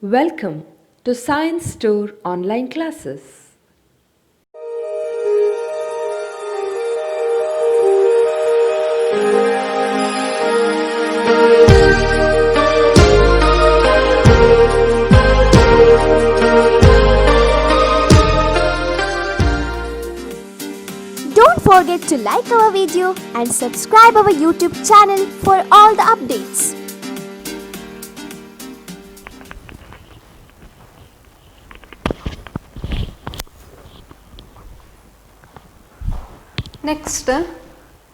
Welcome to Science Store online classes. Don't forget to like our video and subscribe our YouTube channel for all the updates. Next,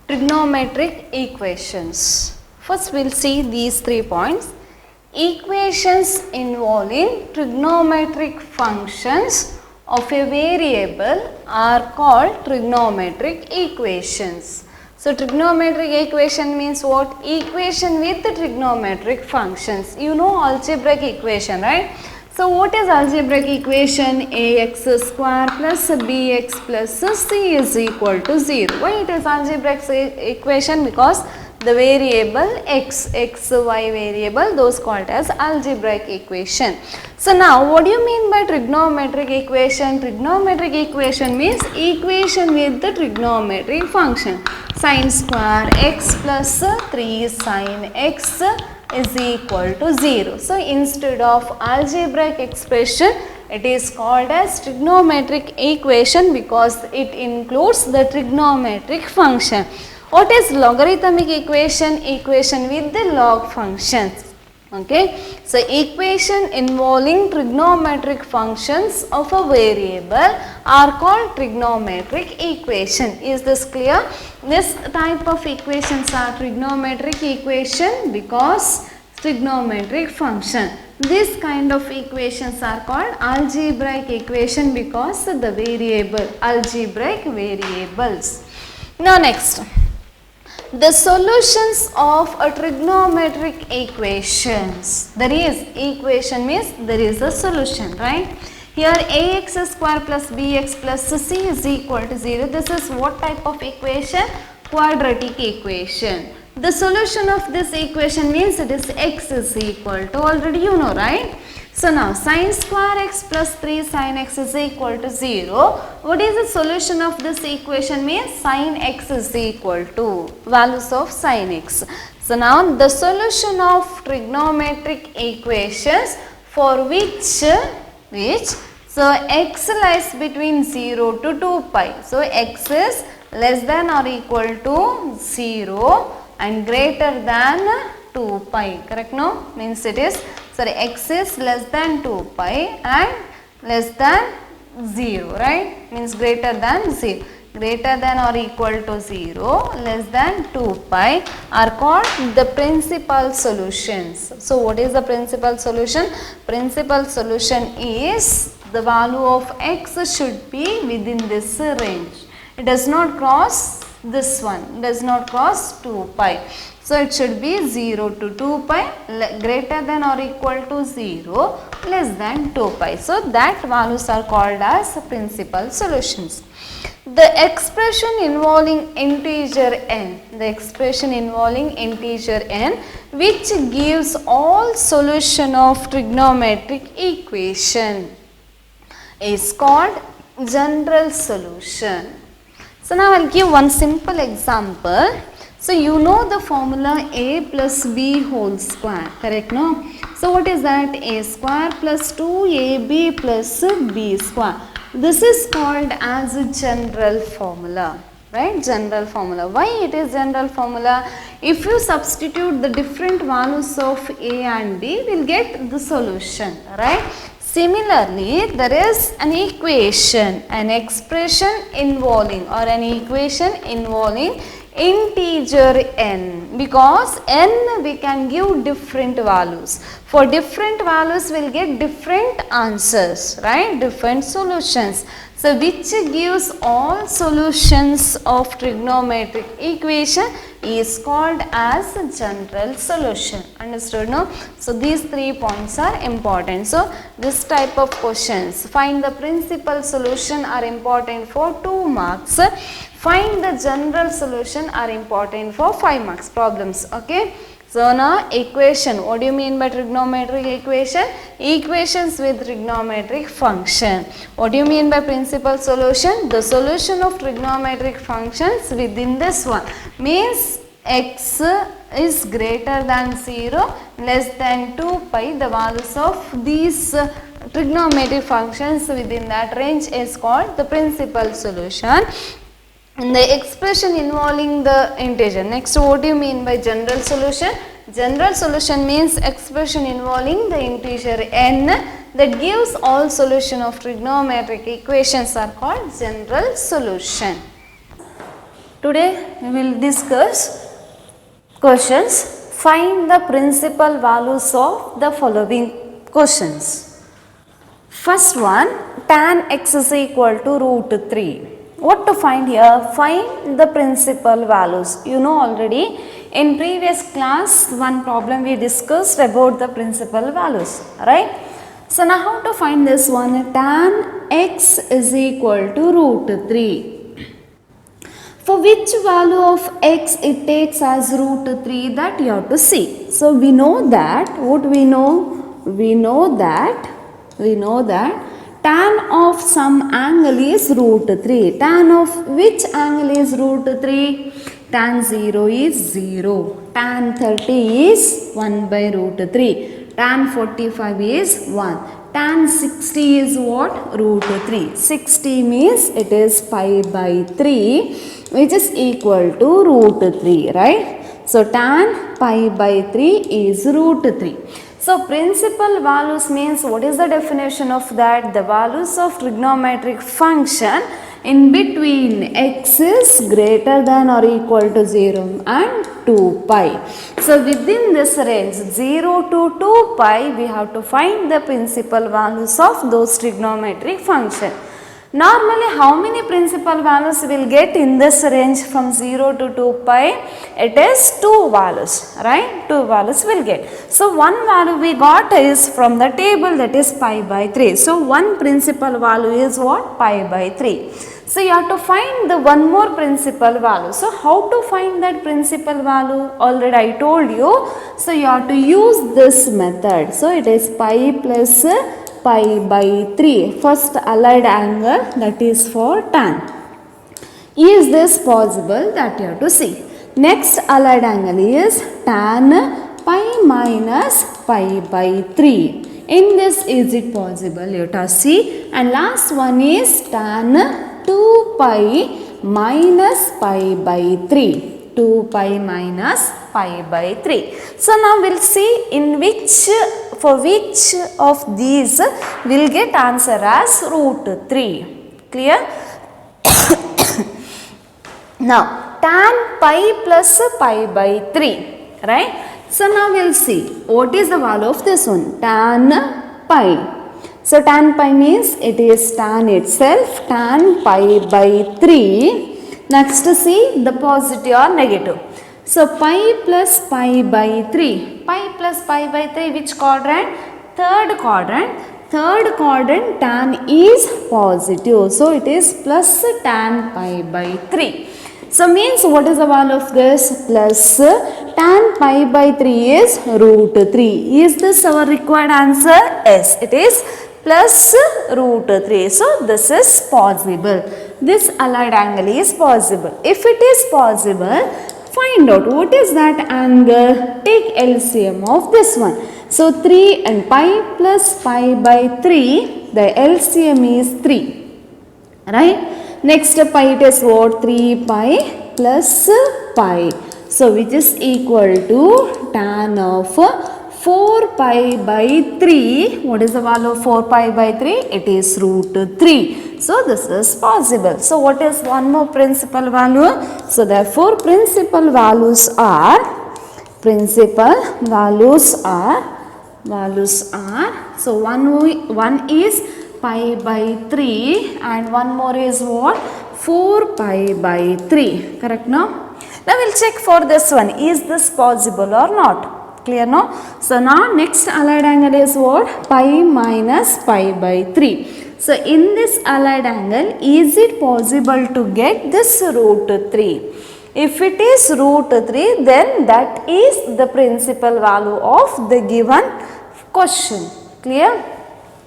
trigonometric equations. First, we'll see these 3 points. Equations involving trigonometric functions of a variable are called trigonometric equations. So, trigonometric equation means what? Equation with the trigonometric functions. You know algebraic equation, right? So, what is algebraic equation? Ax square plus bx plus c is equal to 0. Why it is algebraic equation? Because the variable x, y variable, those called as algebraic equation. So, now what do you mean by trigonometric equation? Trigonometric equation means equation with the trigonometric function. Sin square x plus 3 sin x is equal to 0. So, instead of algebraic expression, it is called as trigonometric equation because it includes the trigonometric function. What is logarithmic equation? Equation with the log functions. Okay. So, equation involving trigonometric functions of a variable are called trigonometric equation. Is this clear? This type of equations are trigonometric equation because trigonometric function. This kind of equations are called algebraic equation because the variable, algebraic variables. Now next. The solutions of a trigonometric equations. There is equation means there is a solution, right? Here ax square plus bx plus c is equal to 0. This is what type of equation? Quadratic equation. The solution of this equation means it is x is equal to, already you know, right? So now sin square x plus 3 sin x is equal to 0. What is the solution of this equation means? Sin x is equal to values of sin x. So now the solution of trigonometric equations for which so x lies between 0 to 2 pi. So x is less than or equal to 0 and greater than 2 pi, correct? No, means it is, sorry, x is less than 2 pi and less than 0, right? Means greater than 0. Greater than or equal to 0, less than 2 pi are called the principal solutions. So, what is the principal solution? Principal solution is the value of x should be within this range. It does not cross this one, does not cross 2 pi. So, it should be 0 to 2 pi, greater than or equal to 0, less than 2 pi. So, that values are called as principal solutions. The expression involving integer n, which gives all solution of trigonometric equation is called general solution. So, now I will give one simple example. So, you know the formula a plus b whole square, correct? No? So, what is that? A square plus 2ab plus b square. This is called as a general formula, right? General formula. Why it is general formula? If you substitute the different values of a and b, we will get the solution, right? Similarly, there is an equation, an expression involving or an equation involving integer n, because n we can give different values. For different values we will get different answers, right? Different solutions. So, which gives all solutions of trigonometric equation is called as general solution. Understood, no? So, these 3 points are important. So, this type of questions, find the principal solution are important for 2 marks. Find the general solution are important for 5 marks problems. Okay. So now equation, what do you mean by trigonometric equation? Equations with trigonometric function. What do you mean by principal solution? The solution of trigonometric functions within this one means x is greater than 0, less than 2 pi. The values of these trigonometric functions within that range is called the principal solution. And the expression involving the integer. Next, what do you mean by general solution? General solution means expression involving the integer n that gives all solution of trigonometric equations are called general solution. Today we will discuss questions. Find the principal values of the following questions. First one, tan x is equal to root 3. What to find here? Find the principal values. You know already in previous class one problem we discussed about the principal values, right? So now how to find this one? Tan x is equal to root 3. For which value of x it takes as root 3, that you have to see. So we know that, what we know? We know that tan of some angle is root 3. Tan of which angle is root 3? Tan 0 is 0. Tan 30 is 1 by root 3. Tan 45 is 1. Tan 60 is what? Root 3. 60 means it is pi by 3, which is equal to root 3, right? So tan pi by 3 is root 3. So principal values means, what is the definition of that? The values of trigonometric function in between x is greater than or equal to 0 and 2 pi. So within this range 0 to 2 pi we have to find the principal values of those trigonometric functions. Normally how many principal values will get in this range from 0 to 2 pi? It is 2 values, right? 2 values will get. So one value we got is from the table, that is pi by 3. So one principal value is what? Pi by 3. So you have to find the one more principal value. So how to find that principal value? Already I told you. So you have to use this method. So it is pi plus pi by 3, first allied angle, that is for tan. Is this possible? That you have to see. Next allied angle is tan pi minus pi by 3. In this, is it possible? You have to see. And last one is tan 2 pi minus pi by 3. 2 pi minus pi by 3. So now we'll see in for which of these we'll get answer as root 3. Clear? Now tan pi plus pi by 3, right? So now we'll see what is the value of this one, tan pi. So tan pi means it is tan itself, tan pi by 3. Next see the positive or negative. So pi plus pi by 3. Pi plus pi by 3, which quadrant? Third quadrant. Third quadrant tan is positive. So it is plus tan pi by 3. So means what is the value of this? Plus tan pi by 3 is root 3. Is this our required answer? Yes, it is plus root 3. So this is possible. This allied angle is possible. If it is possible, find out what is that angle. Take LCM of this one. So 3 and pi plus pi by 3, the LCM is 3. Right? Next pi it is what? 3 pi plus pi. So which is equal to tan of 4 pi by 3. What is the value of 4 pi by 3? It is root 3. So this is possible. So what is one more principal value? So therefore principal values are so one is pi by 3 and one more is what? 4 pi by 3. Correct now? Now we'll check for this one. Is this possible or not? Clear now? So now next allied angle is what? Pi minus pi by 3. So in this allied angle, is it possible to get this root 3? If it is root 3, then that is the principal value of the given question. Clear?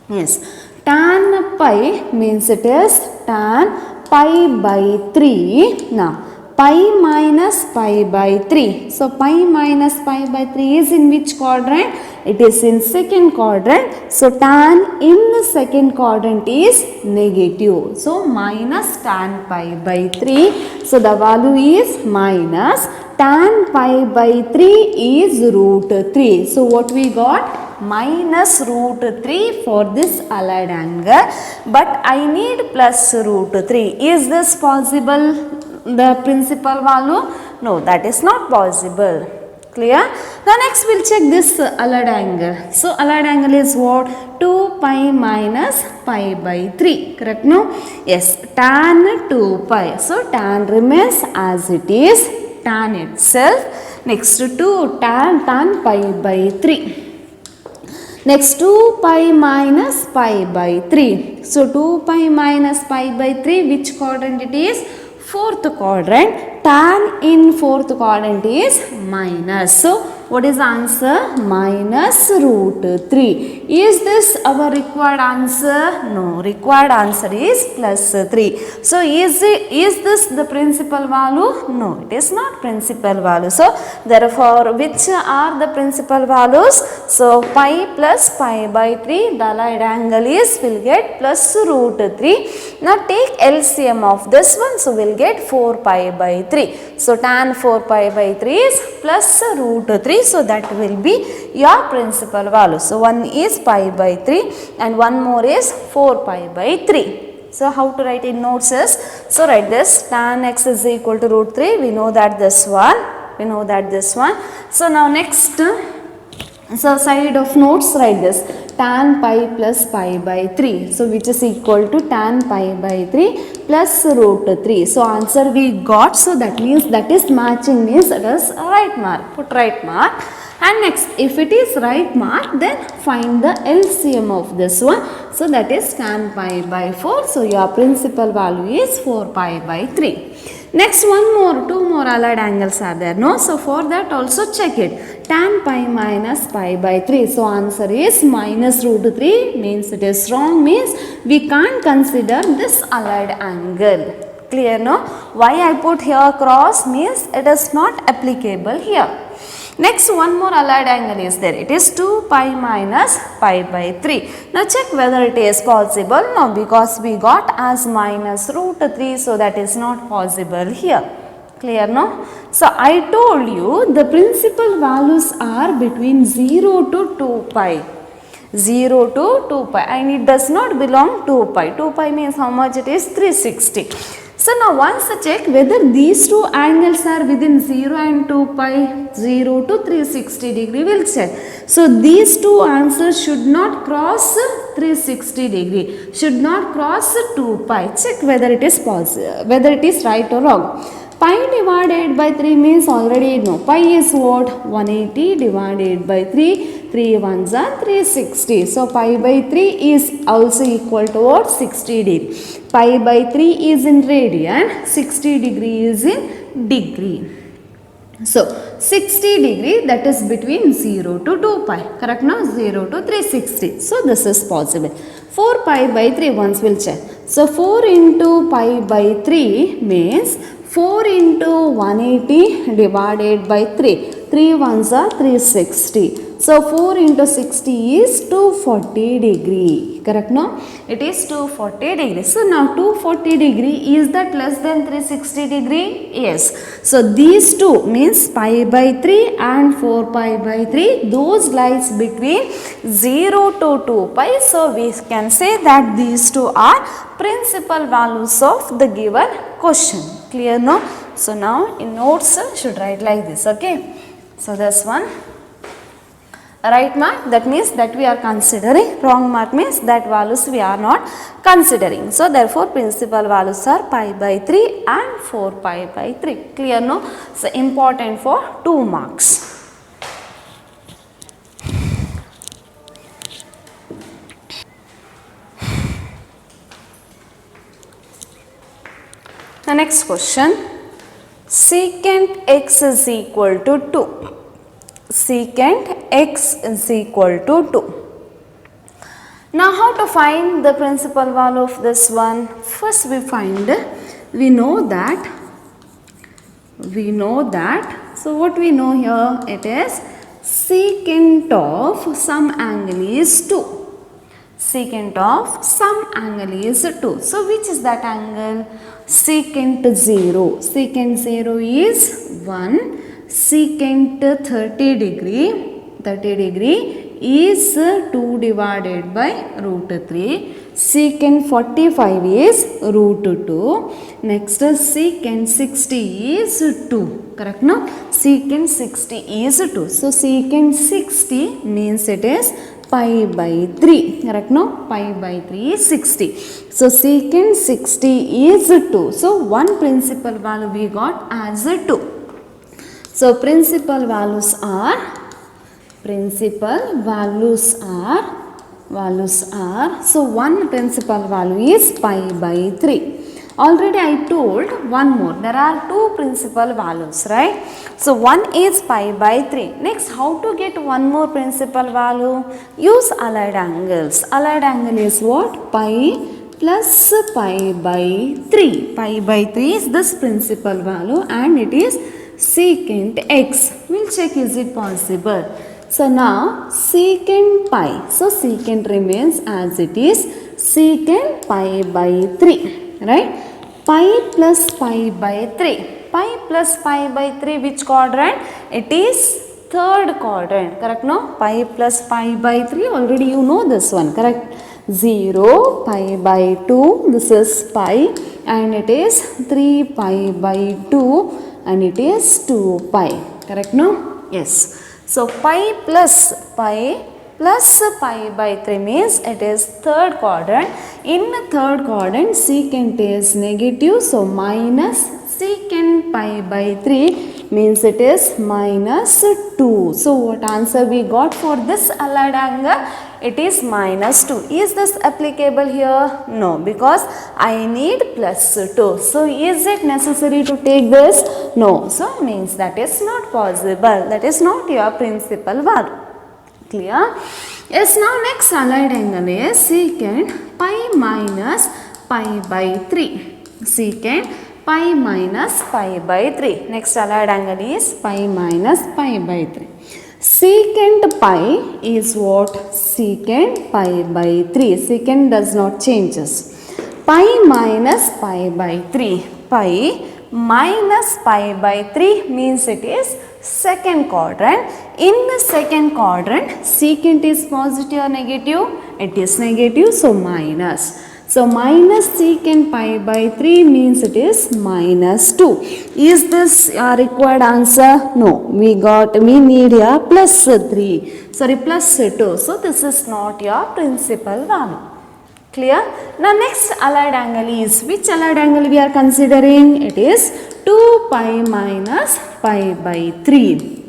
Yes. Tan pi means it is tan pi by 3. Now, pi minus pi by 3. So, pi minus pi by 3 is in which quadrant? It is in second quadrant. So, tan in the second quadrant is negative. So, minus tan pi by 3. So, the value is minus tan pi by 3 is root 3. So, what we got? Minus root 3 for this allied angle, but I need plus root 3. Is this possible, the principal value? No, that is not possible. Clear? Now next we'll check this allied angle. So allied angle is what? 2 pi minus pi by 3. Correct? No? Yes. Tan 2 pi. So tan remains as it is. Tan itself. Next to 2 tan pi by 3. Next 2 pi minus pi by 3. So 2 pi minus pi by 3, which quadrant it is? Fourth quadrant. Tan in fourth quadrant is minus. So what is the answer? Minus root 3. Is this our required answer? No. Required answer is plus 3. So is this the principal value? No, it is not principal value. So therefore, which are the principal values? So pi plus pi by 3, the allied angle is, will get plus root 3. Now take LCM of this one. So we'll get 4 pi by 3. So tan 4 pi by 3 is plus root 3. So that will be your principal value. So one is pi by 3 and one more is 4 pi by 3. So how to write in notes is, so write this, tan x is equal to root 3. We know that this one. So now next, so side of notes write this, tan pi plus pi by 3. So which is equal to tan pi by 3 plus root 3. So answer we got. So that means that is matching, means it is right mark. Put right mark. And next, if it is right mark, then find the LCM of this one. So that is tan pi by 4. So your principal value is 4 pi by 3. Next, two more allied angles are there. No, so for that also check it. Tan pi minus pi by 3. So answer is minus root 3, means it is wrong, means we can't consider this allied angle. Clear? No? Why I put here cross, means it is not applicable here. Next, one more allied angle is there. It is 2 pi minus pi by 3. Now check whether it is possible. No, because we got as minus root 3. So that is not possible here. Clear? No? So I told you the principal values are between 0 to 2 pi. 0 to 2 pi. And it does not belong 2 pi. 2 pi means how much it is? 360. So now once check whether these two angles are within 0 and 2 pi, 0 to 360 degree, we'll check. So these two answers should not cross 360 degree, should not cross 2 pi. Check whether it is possible, whether it is right or wrong. Pi divided by 3 means already know. Pi is what? 180 divided by 3. 3 ones are 360. So pi by 3 is also equal to what? 60 degree. Pi by 3 is in radian, 60 degree is in degree. So 60 degree, that is between 0 to 2 pi. Correct now? 0 to 360. So this is possible. 4 pi by 3 once we'll check. So 4 into pi by 3 means 4 into 180 divided by 3. 3 ones are 360. So 4 into 60 is 240 degree. Correct? No? It is 240 degree. So now 240 degree, is that less than 360 degree? Yes. So these two means pi by 3 and 4 pi by 3, those lies between 0 to 2 pi. So we can say that these two are principal values of the given question. Clear? No? So now in notes should write like this. Okay. So this one. Right mark, that means that we are considering. Wrong mark means that values we are not considering. So therefore principal values are pi by 3 and 4 pi by 3. Clear? No? So important for 2 marks. The next question. secant x is equal to 2. Secant x is equal to 2. Now how to find the principal value of this one? First we know that, so what we know here, it is secant of some angle is 2. Secant of some angle is 2. So which is that angle? Secant 0. Secant 0 is 1. Secant 30 degree is 2 divided by root 3. Secant 45 is root 2. Next secant 60 is 2. Correct, no? Secant 60 is 2. So secant 60 means it is pi by 3. Correct, no? Pi by 3 is 60. So secant 60 is 2. So one principal value we got as 2. So principal values are so one principal value is pi by 3. Already I told one more, there are two principal values, right? So one is pi by 3. Next, how to get one more principal value? Use allied angles. Allied angle is what? Pi plus pi by 3. Pi by 3 is this principal value and it is secant x. We'll check is it possible. So now secant pi. So secant remains as it is, secant pi by 3. Right? Pi plus pi by 3. Pi plus pi by 3 which quadrant? It is third quadrant. Correct, no? Pi plus pi by 3 already you know this one. Correct? 0, pi by 2. This is pi and it is 3 pi by 2 and it is 2 pi. Correct, no? Yes. So pi plus pi by 3 means it is third quadrant. In the third quadrant secant is negative, so minus secant pi by 3 means it is minus 2. So what answer we got for this allied angle? It is minus 2. Is this applicable here? No, because I need plus 2. So is it necessary to take this? No. So means that is not possible. That is not your principal value. Clear? Yes, now next allied angle is secant pi minus pi by 3. Secant pi minus pi by 3. Next allied angle is pi minus pi by 3. Secant pi is what? Secant pi by 3. Secant does not changes. Pi minus pi by 3. Pi minus pi by 3 means it is second quadrant. In the second quadrant, secant is positive or negative? It is negative, so minus. So minus secant pi by 3 means it is minus 2. Is this our required answer? No. We need here plus 3. Sorry, plus 2. So this is not your principal value. Clear? Now next allied angle is, which allied angle we are considering? It is 2 pi minus pi by 3.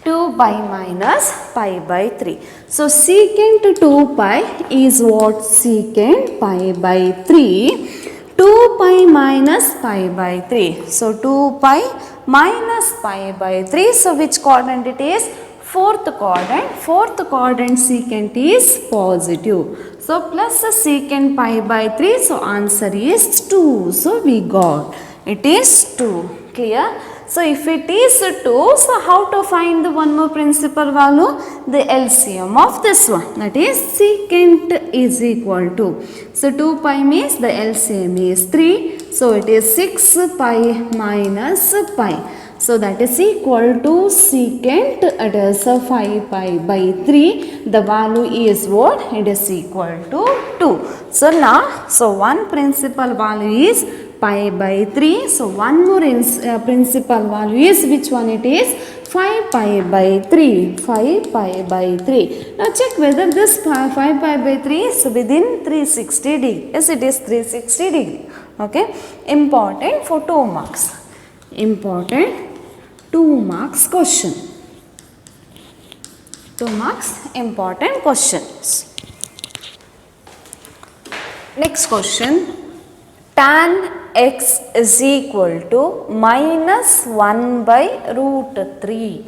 2 pi minus pi by 3. So secant 2 pi is what? Secant pi by 3. 2 pi minus pi by 3. So 2 pi minus pi by 3. So which quadrant it is? Fourth quadrant. Fourth quadrant secant is positive. So plus secant pi by 3. So answer is 2. So we got it is 2. Clear? So if it is 2, so how to find the one more principal value? The LCM of this one, that is secant is equal to. So 2 pi means the LCM is 3. So it is 6 pi minus pi. So that is equal to secant, it is 5 pi by 3. The value is what? It is equal to 2. So now, so one principal value is pi by 3. So one more principal value is, which one it is? 5 pi by 3. 5 pi by 3. Now check whether this 5 pi by 3 is within 360 degree. Yes, it is 360 degree. Okay. Important for 2 marks. Important 2 marks question. 2 marks important questions. Next question. tan x is equal to minus 1 by root 3.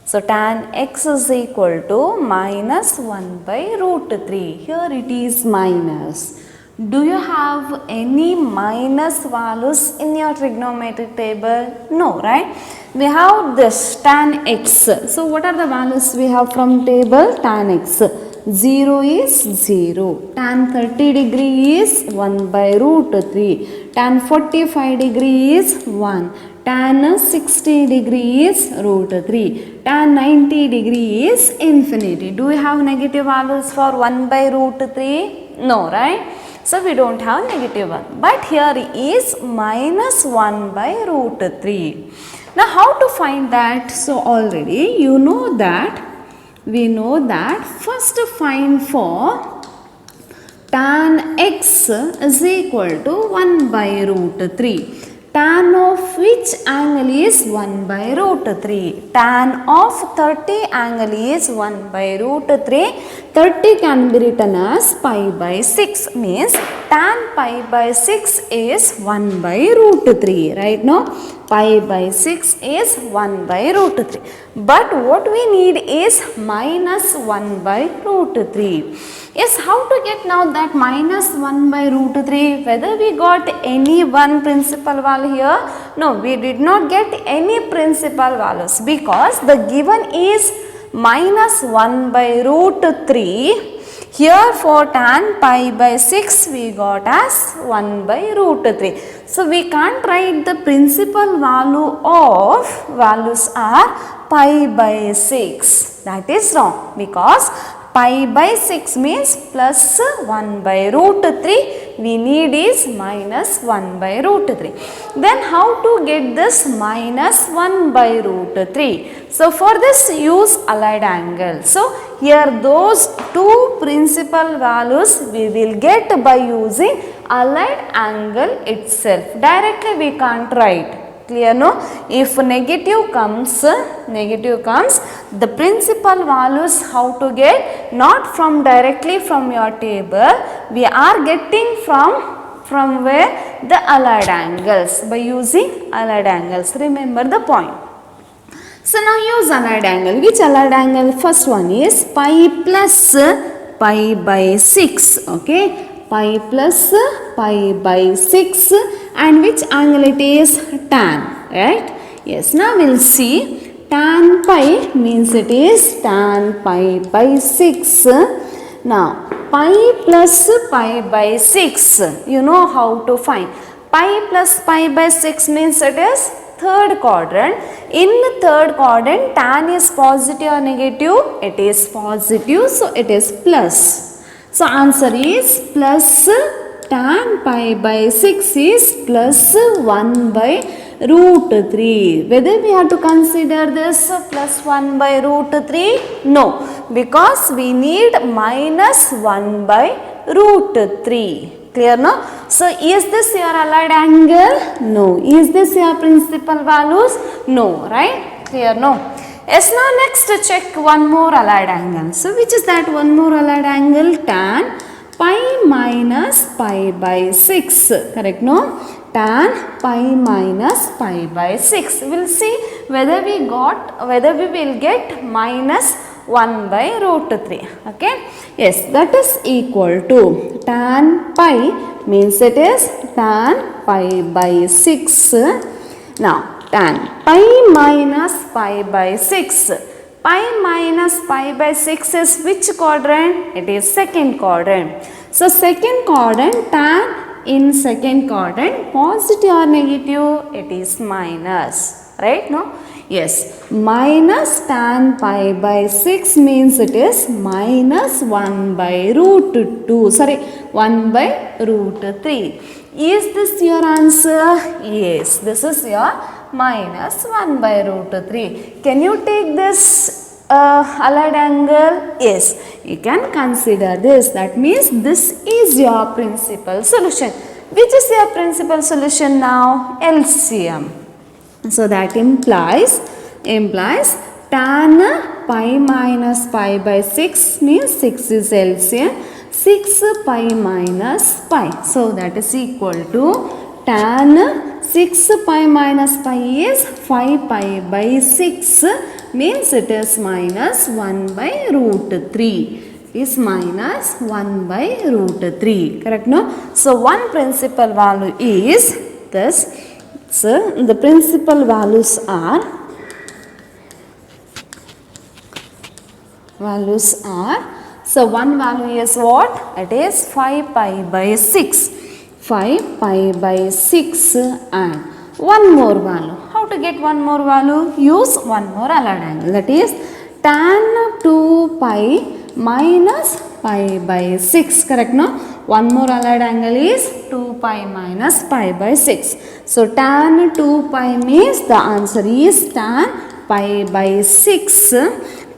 So tan x is equal to minus 1 by root 3. Here it is minus. Do you have any minus values in your trigonometric table? No, right? We have this tan x. So what are the values we have from table? Tan x. 0 is 0. Tan 30 degree is 1 by root 3. Tan 45 degree is 1. Tan 60 degree is root 3. Tan 90 degree is infinity. Do we have negative values for 1 by root 3? No, right? So we don't have negative 1. But here is minus 1 by root 3. Now how to find that? So already you know that, we know that first find for tan x is equal to 1 by root 3. Tan of which angle is 1 by root 3? Tan of 30 angle is 1 by root 3. 30 can be written as pi by 6, means tan pi by 6 is 1 by root 3, right? No, pi by 6 is 1 by root 3. But what we need is minus 1 by root 3. Yes, how to get now that minus 1 by root 3? Whether we got any one principal value here? No, we did not get any principal values because the given is minus 1 by root 3. Here for tan pi by 6 we got as 1 by root 3. So we can't write the principal value of values are pi by 6. That is wrong because pi by 6 means plus 1 by root 3. We need is minus 1 by root 3. Then how to get this minus 1 by root 3? So for this use allied angle. So here those two principal values we will get by using allied angle itself. Directly we can't write. Clear, no? If negative comes, the principal values how to get? Not from directly from your table. We are getting from where? The allied angles, by using allied angles. Remember the point. So now use allied angle. Which allied angle? First one is pi plus pi by 6. Okay. Pi plus pi by 6, and which angle it is? Tan, right? Yes, now we'll see. Tan pi means it is tan pi by 6. Now pi plus pi by 6, you know how to find. Pi plus pi by 6 means it is third quadrant. In the third quadrant, tan is positive or negative? It is positive, so it is plus. So answer is plus tan pi by 6 is plus 1 by root 3. Whether we have to consider this plus 1 by root 3? No, because we need minus 1 by root 3. Clear, no? So is this your allied angle? No. Is this your principal values? No, right? Clear, no? Yes, now next check one more allied angle. So which is that one more allied angle? Tan pi minus pi by 6. Correct, no? Tan pi minus pi by 6. We'll see whether we will get minus 1 by root 3. Okay. Yes, that is equal to tan pi means it is tan pi by 6. Now tan pi minus pi by 6. Pi minus pi by 6 is which quadrant? It is second quadrant. So second quadrant, tan in second quadrant, positive or negative? It is minus, right? No? Yes, minus tan pi by 6 means it is minus 1 by root 2, 1 by root 3. Is this your answer? Yes, this is your minus 1 by root 3. Can you take this allied angle? Yes, you can consider this. That means this is your principal solution. Which is your principal solution now? LCM. So that implies tan pi minus pi by 6 means 6 is LCM. 6 pi minus pi. So that is equal to tan 6 pi minus pi is 5 pi by 6, means it is minus 1 by root 3. Is minus 1 by root 3. Correct, no? So one principal value is this. So the principal values are so one value is what? It is 5 pi by 6. 5 pi by 6 and one more value. How to get one more value? Use one more allied angle, that is tan 2 pi minus pi by 6. Correct, no? One more allied angle is 2 pi minus pi by 6. So tan 2 pi means the answer is tan pi by 6.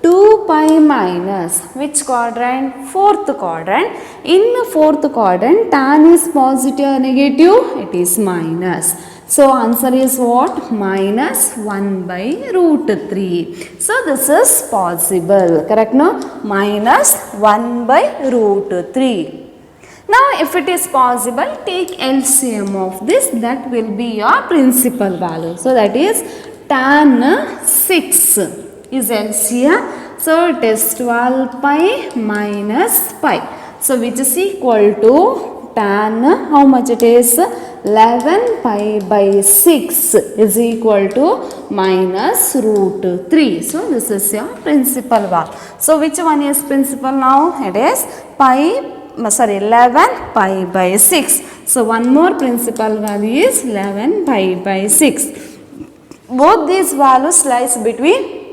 2 pi minus which quadrant? Fourth quadrant. In the fourth quadrant, tan is positive or negative? It is minus. So answer is what? Minus 1 by root 3. So this is possible. Correct, no? Minus 1 by root 3. Now if it is possible, take LCM of this. That will be your principal value. So that is tan 6 is LCM. So it is 12 pi minus pi. So which is equal to tan, how much it is? 11 pi by 6 is equal to minus root 3. So this is your principal value. So which one is principal now? It is 11 pi by 6. So one more principal value is 11 pi by 6. Both these values lies between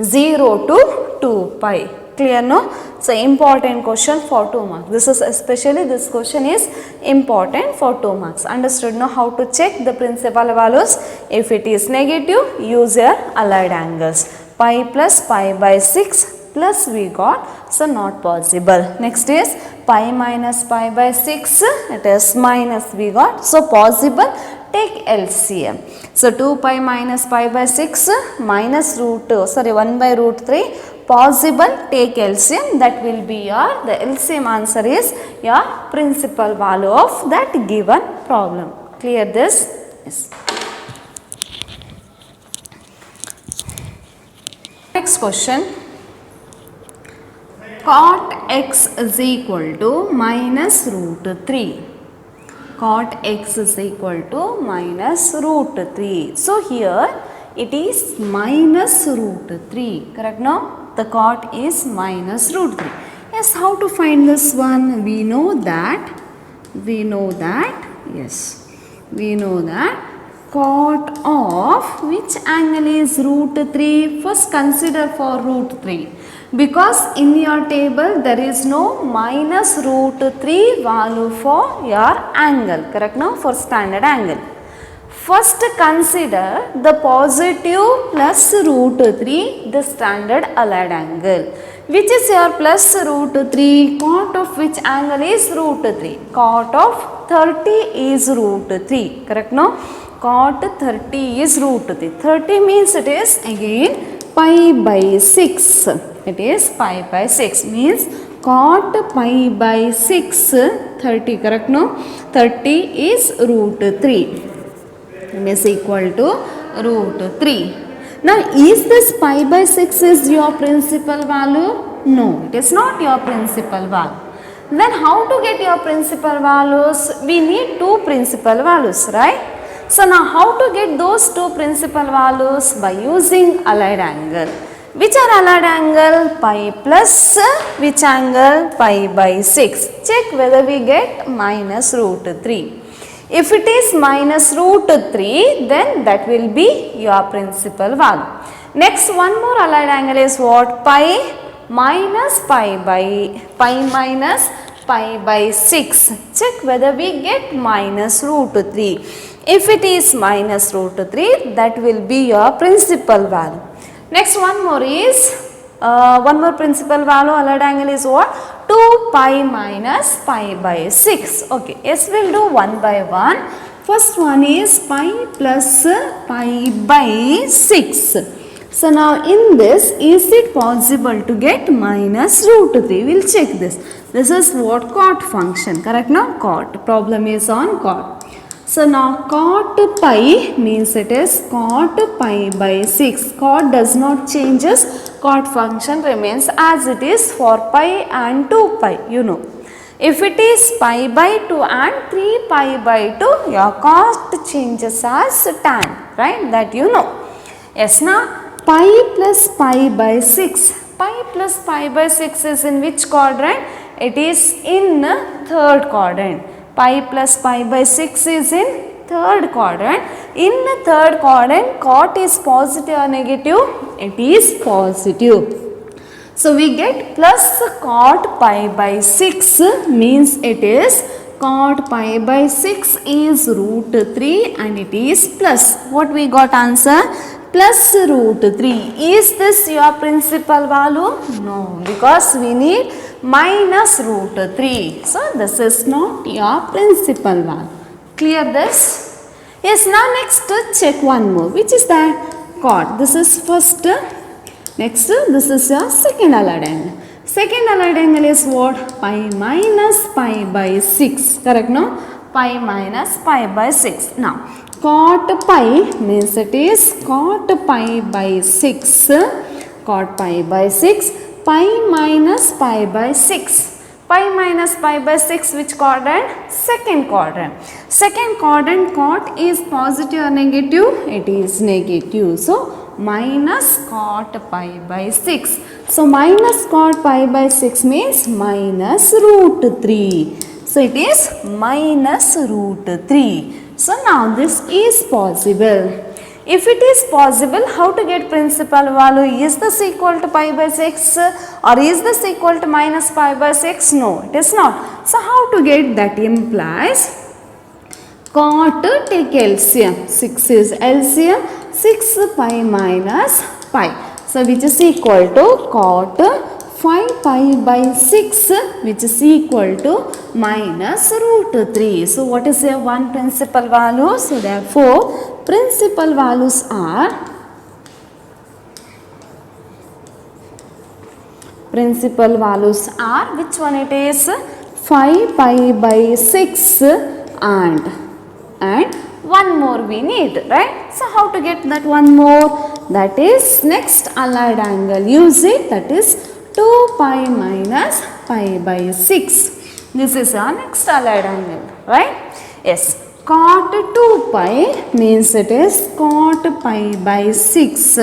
0 to 2 pi. Clear, no? So important question for 2 marks. This is especially, this question is important for 2 marks. Understood, no? How to check the principal values? If it is negative, use your allied angles. Pi plus pi by 6 plus we got, so not possible. Next is pi minus pi by 6, it is minus we got, so possible. Take LCM. So 2 pi minus pi by 6 minus 1 by root 3, possible. Take LCM. That will be your, the LCM answer is your principal value of that given problem. Clear this? Yes. Next question. Cot x is equal to minus root 3. Cot x is equal to minus root 3. So here it is minus root 3. Correct, now? The cot is minus root 3. Yes, how to find this one? We know that cot of which angle is root 3? First consider for root 3. Because in your table there is no minus root 3 value for your angle. Correct, now? For standard angle. First consider the positive plus root 3, the standard allied angle. Which is your plus root 3? Cot of which angle is root 3? Cot of 30 is root 3. Correct, no? Cot 30 is root 3. 30 means it is again pi by 6. It is pi by 6 means cot pi by 6, 30. Correct, no? 30 is root 3. It is equal to root 3. Now is this pi by 6 is your principal value? No, it is not your principal value. Then how to get your principal values? We need two principal values, right? So now how to get those two principal values? By using allied angle. Which are allied angle? Pi plus which angle? Pi by 6. Check whether we get minus root 3. If it is minus root 3, then that will be your principal value. Next, one more allied angle is what? Pi minus pi minus pi by 6. Check whether we get minus root 3. If it is minus root 3, that will be your principal value. Next, one more is one more principal value allied angle is what? 2 pi minus pi by 6. Okay, yes, we'll do one by one. First one is pi plus pi by 6. So now in this, is it possible to get minus root 3? We'll check this. This is what cot function, correct now? Cot. Problem is on cot. So now cot pi means it is cot pi by 6. Cot does not changes. Cot function remains as it is for pi and 2 pi, you know. If it is pi by 2 and 3 pi by 2, your cot changes as tan, right? That you know. Yes, now pi plus pi by 6. Pi plus pi by 6 is in which quadrant? It is in third quadrant. Pi plus pi by 6 is in third quadrant. In the third quadrant, cot is positive or negative? It is positive. So we get plus cot pi by 6 means it is cot pi by 6 is root 3 and it is plus. What we got answer? Plus root 3. Is this your principal value? No, because we need minus root 3. So this is not your principal value. Clear this? Yes, now next check one more. Which is that? Cot. This is first. Next, this is your second allied angle. Second allied angle is what? Pi minus pi by 6. Correct, no? Pi minus pi by 6. Now, cot pi means it is cot pi by 6. Cot pi by 6. Pi minus pi by 6. Pi minus pi by 6 which quadrant? Second quadrant. Second quadrant cot is positive or negative? It is negative. So, minus cot pi by 6. So, minus cot pi by 6 means minus root 3. So, it is minus root 3. So, now this is possible. If it is possible, how to get principal value? Is this equal to pi by 6 or is this equal to minus pi by 6? No, it is not. So, how to get that? Implies cot take LCM. 6 is LCM. 6 pi minus pi. So, which is equal to cot 5 pi by 6 which is equal to minus root 3. So, what is your one principal value? So, therefore, principal values are which one it is? 5 pi by 6 and one more we need, right? So, how to get that one more? That is next allied angle. Use it, that is 2 pi minus pi by 6. This is our next allied angle, right? Yes. Cot 2 pi means it is cot pi by 6.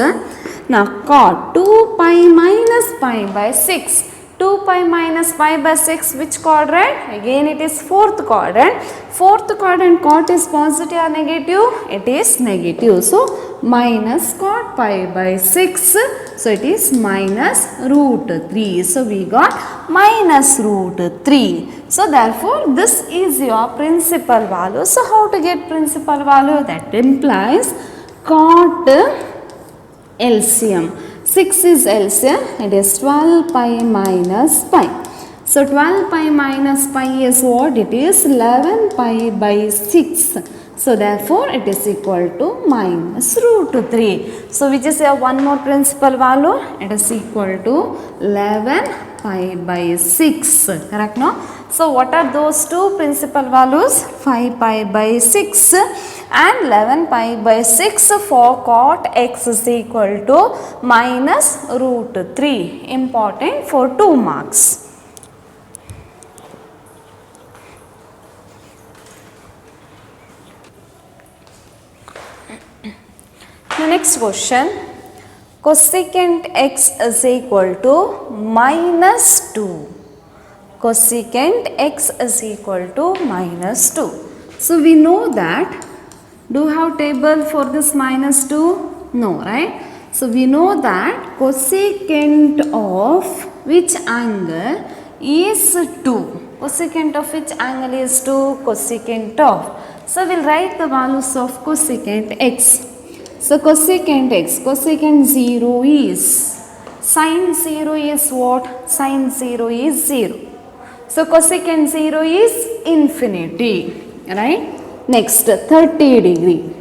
Now, cot 2 pi minus pi by 6. 2 pi minus pi by 6 which quadrant? Again it is fourth quadrant. Fourth quadrant cot is positive or negative? It is negative. So, minus cot pi by 6. So, it is minus root 3. So, we got minus root 3. So, therefore, this is your principal value. So, how to get principal value? That implies cot LCM. 6 is LCM, it is 12 pi minus pi. So, 12 pi minus pi is what? It is 11 pi by 6. So, therefore, it is equal to minus root 3. So, which is your one more principal value? It is equal to 11 pi by 6. Correct, no? So, what are those two principal values? 5 pi by 6 and 11 pi by 6 for cot x is equal to minus root 3. Important for 2 marks. The next question, cosecant x is equal to minus 2. Cosecant x is equal to minus 2. So, we know that. Do you have table for this minus 2? No, right? So, we know that cosecant of which angle is 2. Cosecant of which angle is 2? Cosecant of. So, we will write the values of cosecant x. So, cosecant x, cosecant 0 is, sin 0 is what? Sin 0 is 0. So, cosecant 0 is infinity, right? Next, 30 degree.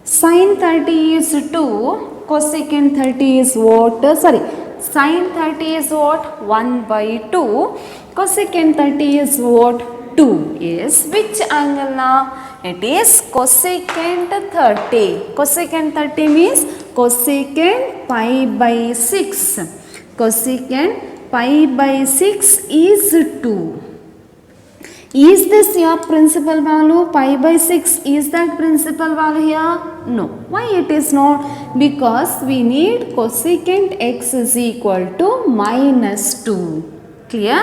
Sin 30 is 2, cosecant 30 is what? Sin 30 is what? 1 by 2. Cosecant 30 is what? 2. Yes. Which angle now? It is cosecant 30. Cosecant 30 means cosecant pi by 6. Cosecant pi by 6 is 2. Is this your principal value? Pi by 6, is that principal value here? No. Why it is not? Because we need cosecant x is equal to minus 2. Clear?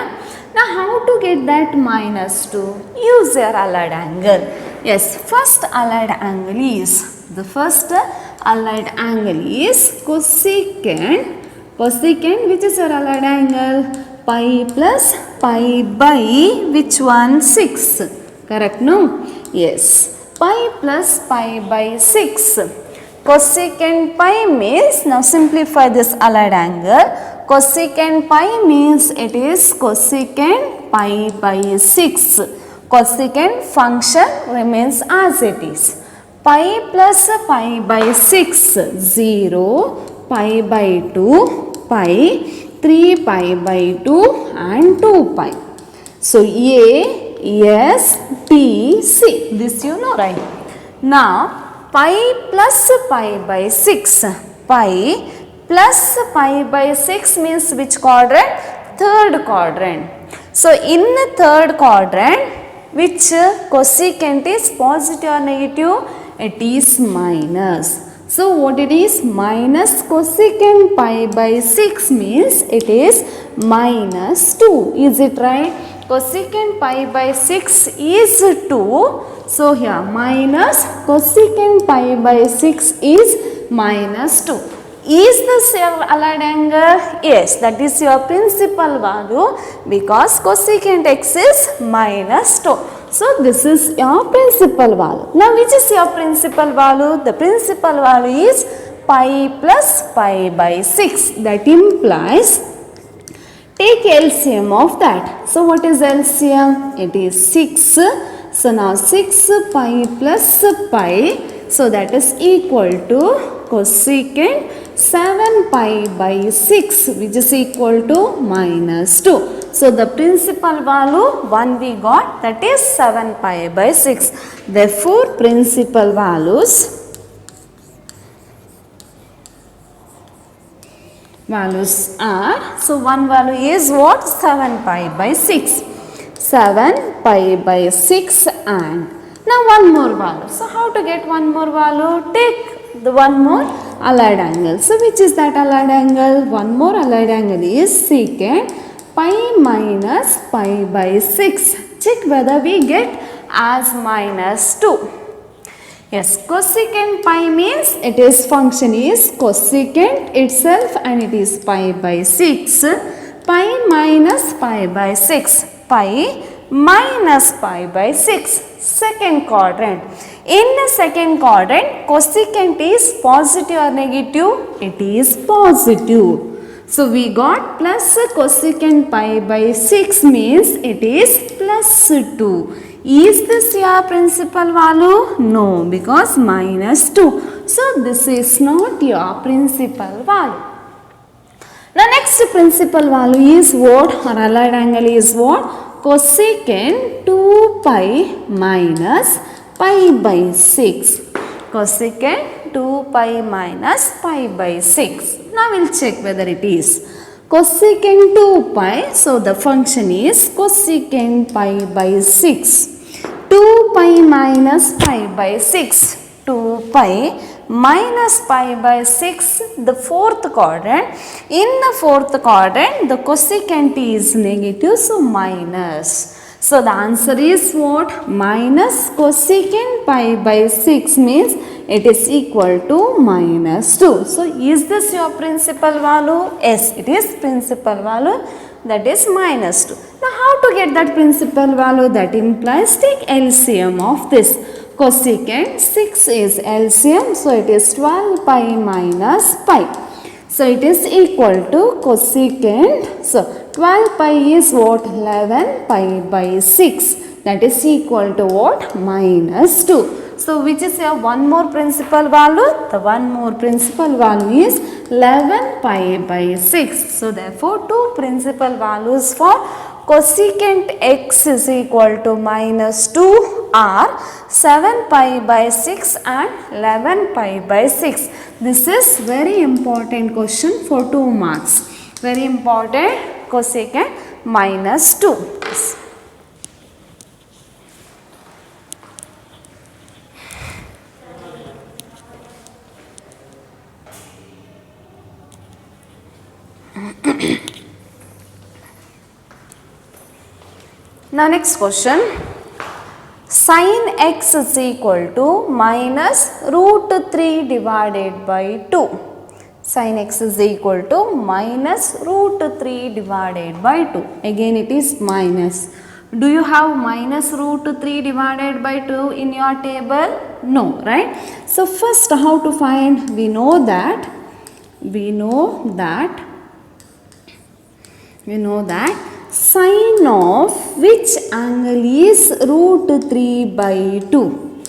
Now how to get that minus 2? Use your allied angle. Yes, first allied angle is, the first allied angle is cosecant. Cosecant, which is your allied angle? Pi plus pi by which one? 6. Correct, no? Yes. Pi plus pi by 6. Cosecant pi means, now simplify this allied angle. Cosecant pi means it is cosecant pi by 6. Cosecant function remains as it is. Pi plus pi by 6, 0, pi by 2, pi, 3 pi by 2 and 2 pi. So A, S, T, C. This you know, right? Now pi plus pi by 6. Pi plus pi by 6 means which quadrant? Third quadrant. So in the third quadrant, which cosecant is positive or negative? It is minus. So what it is? Minus cosecant pi by 6 means it is minus 2. Is it right? Cosecant pi by 6 is 2. So here minus cosecant pi by 6 is minus 2. Is this your allied angle? Yes, that is your principal value because cosecant x is minus 2. So this is your principal value. Now which is your principal value? The principal value is pi plus pi by 6. That implies, take LCM of that. So what is LCM? It is 6. So now 6 pi plus pi. So that is equal to cosecant 7 pi by 6, which is equal to minus 2. So the principal value 1 we got, that is 7 pi by 6. Therefore principal values are, so one value is what? 7 pi by 6. 7 pi by 6 and now one more value. So how to get one more value? Take the one more allied angle. So which is that allied angle? One more allied angle is secant pi minus pi by 6. Check whether we get as minus 2. Yes, cosecant pi means it is function is cosecant itself and it is pi by 6. Pi minus pi by 6. Pi minus pi by 6. Second quadrant. In the second quadrant, cosecant is positive or negative? It is positive. So we got plus cosecant pi by 6 means it is plus 2. Is this your principal value? No, because minus 2. So this is not your principal value. Now next principal value is what? Or allied angle is what? Cosecant 2 pi minus pi by 6. Cosecant 2 pi minus pi by 6. Now we'll check whether it is. Cosecant 2 pi, so the function is cosecant pi by 6. 2 pi minus pi by 6. 2 pi minus pi by 6, the fourth quadrant. In the fourth quadrant, the cosecant is negative, so minus. So the answer is what? Minus cosecant pi by 6 means it is equal to minus 2. So is this your principal value? Yes, it is principal value, that is minus 2. Now how to get that principal value? That implies take LCM of this. Cosecant 6 is LCM, so it is 12 pi minus pi. So it is equal to cosecant, so 12 pi is what? 11 pi by 6. That is equal to what? Minus 2. So which is your one more principal value? The one more principal value is 11 pi by 6. So therefore two principal values for cosecant x is equal to minus 2 are 7 pi by 6 and 11 pi by 6. This is very important question for 2 marks. Very important, cosecant minus 2. Now next question, sin x is equal to minus root 3 divided by 2. Sin x is equal to minus root 3 divided by 2. Again it is minus. Do you have minus root 3 divided by 2 in your table? No, right? So first how to find? We know that sin of which angle is root 3 by 2?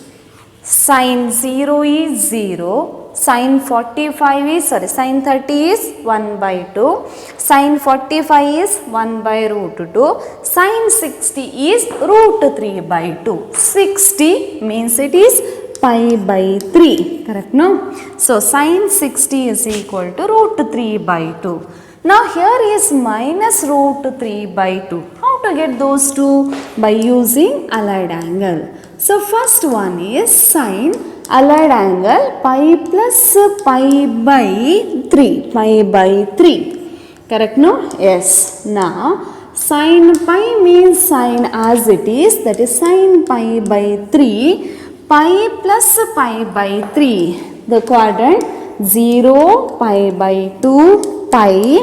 Sin 0 is 0, sin 45 is, sin 30 is 1 by 2, sin 45 is 1 by root 2, sin 60 is root 3 by 2. 60 means it is pi by 3, correct no? So sin 60 is equal to root 3 by 2. Now here is minus root 3 by 2. How to get those two? By using allied angle. So first one is sin allied angle pi plus pi by 3. Pi by 3. Correct no? Yes. Now sin pi means sin as it is, that is sin pi by 3. Pi plus pi by 3. The quadrant 0, pi by 2, pi,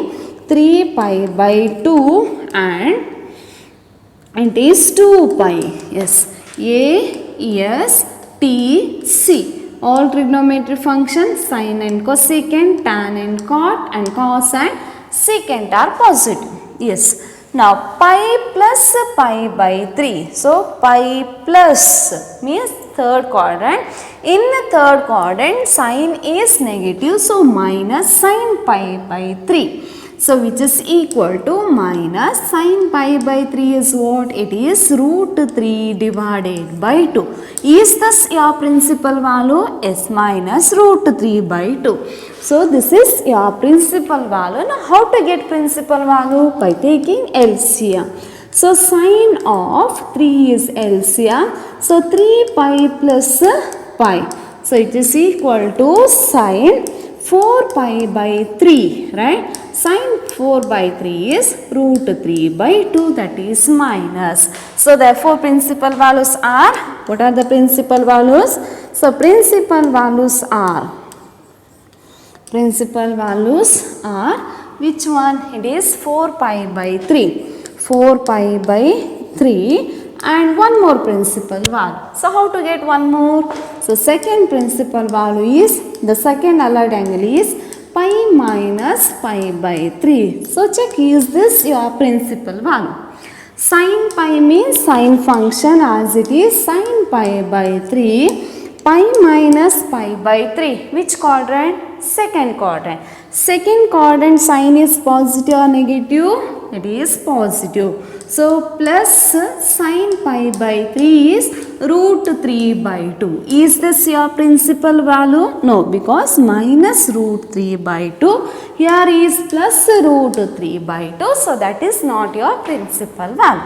3 pi by 2 and it is 2 pi. Yes, A, S, T, C. All trigonometric functions, sin and cosecant, tan and cot and cos and secant are positive. Yes. Now pi plus pi by 3. So pi plus means third quadrant. In the third quadrant sign is negative, so minus sin pi by 3. So which is equal to minus sin pi by 3 is what? It is root 3 divided by 2. Is this your principal value? Yes, minus root 3 by 2. So this is your principal value. Now how to get principal value? By taking LCM. So sin of 3 is LCM. So 3 pi plus pi. So it is equal to sin 4 pi by 3, right? Sin 4 by 3 is root 3 by 2, that is minus. So therefore principal values are, what are the principal values? So principal values are, which one? It is 4 pi by 3. 4 pi by 3 and one more principal value. So how to get one more? So second principal value is, the second allied angle is pi minus pi by 3. So check, is this your principal value? Sin pi means sine function as it is sin pi by 3. Pi minus pi by 3. Which quadrant? Second quadrant. Second quadrant sign is positive or negative? It is positive. So plus sin pi by 3 is root 3 by 2. Is this your principal value? No, because minus root 3 by 2. Here is plus root 3 by 2. So that is not your principal value.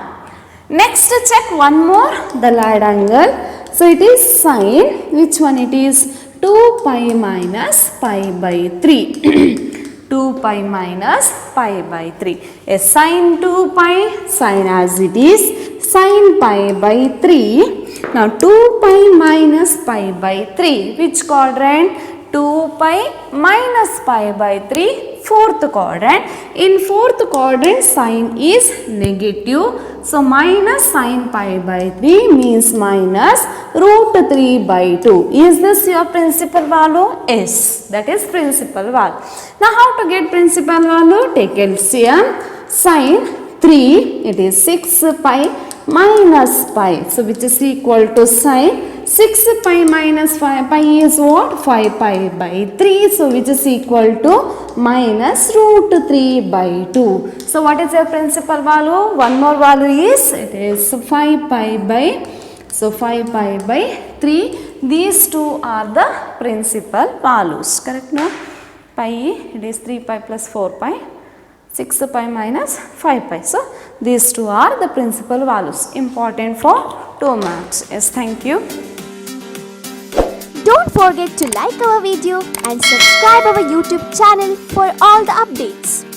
Next check one more, the allied angle. So it is sin, which one it is? 2 pi minus pi by 3. 2 pi minus pi by 3. A sin 2 pi, sin as it is, sin pi by 3. Now 2 pi minus pi by 3. Which quadrant? 2 pi minus pi by 3. Fourth quadrant. In fourth quadrant sign is negative. So minus sin pi by 3 means minus root 3 by 2. Is this your principal value? Yes, that is principal value. Now how to get principal value? Take LCM. Sin 3, it is 6 pi minus pi. So which is equal to sin 6 pi minus 5 pi is what? 5 pi by 3. So which is equal to minus root 3 by 2. So what is your principal value? One more value is, it is 5 pi by, so 5 pi by 3. These two are the principal values. Correct no? Pi, it is 3 pi plus 4 pi. 6 pi minus 5 pi. So these two are the principal values. Important for 2 marks. Yes, thank you. Don't forget to like our video and subscribe our YouTube channel for all the updates.